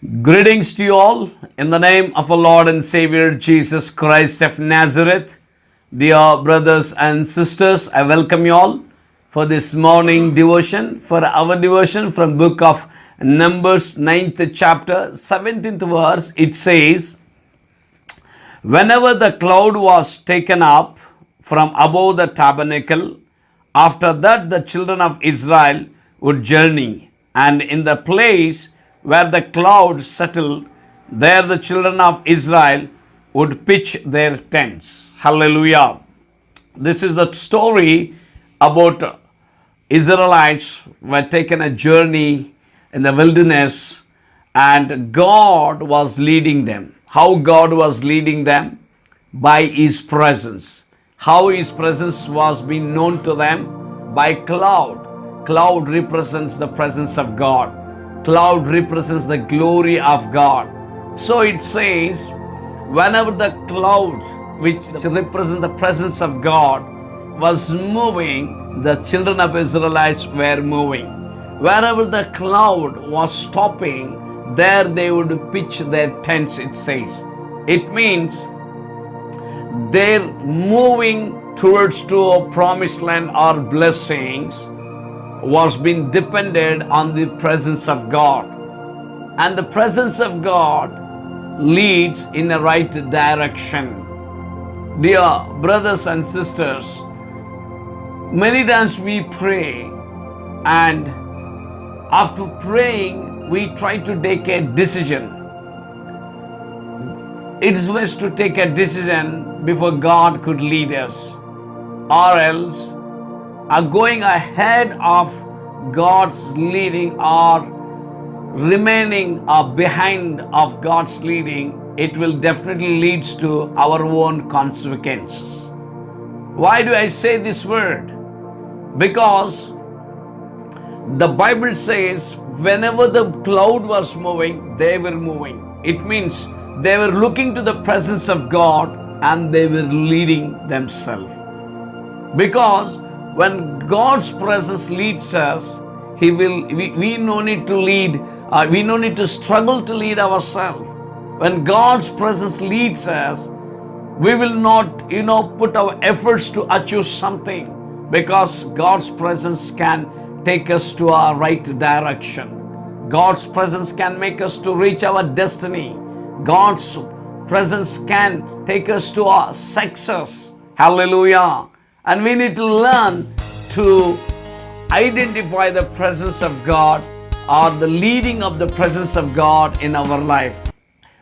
Greetings to you all in the name of our Lord and Savior Jesus Christ of Nazareth. Dear brothers and sisters, I welcome you all for this morning devotion, for our devotion from book of Numbers 9th chapter 17th verse. It says, whenever the cloud was taken up from above the tabernacle, after that the children of Israel would journey, and in the place where the cloud settled, there the children of Israel would pitch their tents. Hallelujah. This is the story about Israelites were taken a journey in the wilderness and God was leading them. How God was leading them? By His presence. How His presence was being known to them? By cloud. Cloud represents the presence of God. Cloud represents the glory of God. So it says, whenever the cloud, which represents the presence of God, was moving, the children of Israelites were moving. Wherever the cloud was stopping, there they would pitch their tents, it says. It means they're moving towards to a promised land or blessings was being depended on the presence of God. And the presence of God leads in the right direction. Dear brothers and sisters, many times we pray, and after praying we try to take a decision. It is best to take a decision before God could lead us, or else are going ahead of God's leading or remaining behind of God's leading, it will definitely lead to our own consequences. Why do I say this word? Because the Bible says whenever the cloud was moving, they were moving. It means they were looking to the presence of God and they were leading themselves. Because when God's presence leads us, we no need to lead, we no need to struggle to lead ourselves. When God's presence leads us, we will not, put our efforts to achieve something, because God's presence can take us to our right direction. God's presence can make us to reach our destiny. God's presence can take us to our success. Hallelujah. And we need to learn to identify the presence of God or the leading of the presence of God in our life.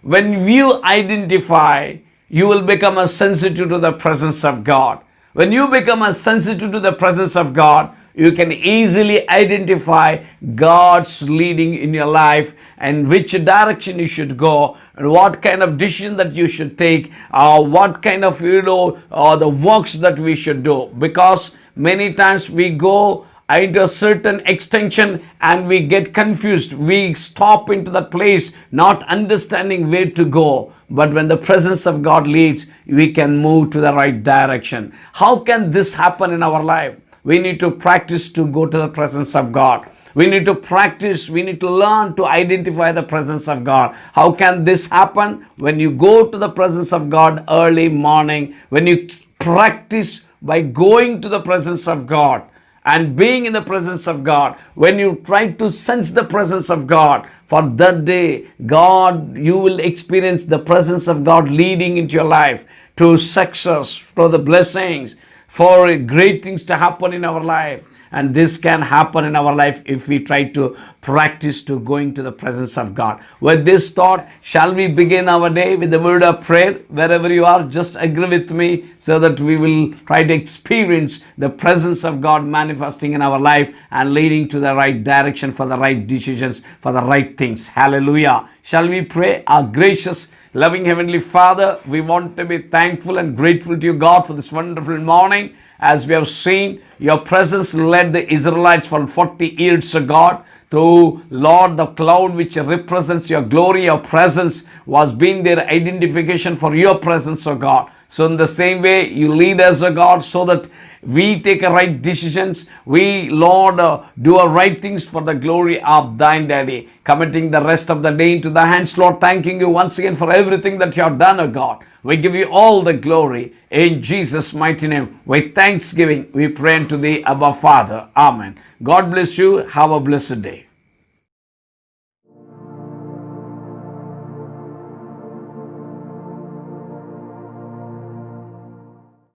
When you identify, you will become a sensitive to the presence of God. When you become a sensitive to the presence of God, you can easily identify God's leading in your life and which direction you should go and what kind of decision that you should take, what kind of, the works that we should do. Because many times we go into a certain extension and we get confused. We stop into that place not understanding where to go. But when the presence of God leads, we can move to the right direction. How can this happen in our life? We need to practice to go to the presence of God. We need to practice, we need to learn to identify the presence of God. How can this happen? When you go to the presence of God early morning, when you practice by going to the presence of God and being in the presence of God, when you try to sense the presence of God, for that day, you will experience the presence of God leading into your life to success, to the blessings, for great things to happen in our life. And this can happen in our life if we try to practice to going to the presence of God. With this thought, shall we begin our day with the word of prayer? Wherever you are, just agree with me so that we will try to experience the presence of God manifesting in our life and leading to the right direction for the right decisions, for the right things. Hallelujah. Shall we pray? Our gracious, loving Heavenly Father, we want to be thankful and grateful to you, God, for this wonderful morning. As we have seen, your presence led the Israelites for 40 years, God. To Lord, the cloud which represents your glory, your presence was being their identification for your presence, O God. So in the same way, you lead us, O God, so that we take a right decisions. We, Lord, do our right things for the glory of thine, Daddy. Committing the rest of the day into the hands, Lord, thanking you once again for everything that you have done, O God. We give you all the glory in Jesus' mighty name. With thanksgiving, we pray unto thee, Abba Father. Amen. God bless you. Have a blessed day.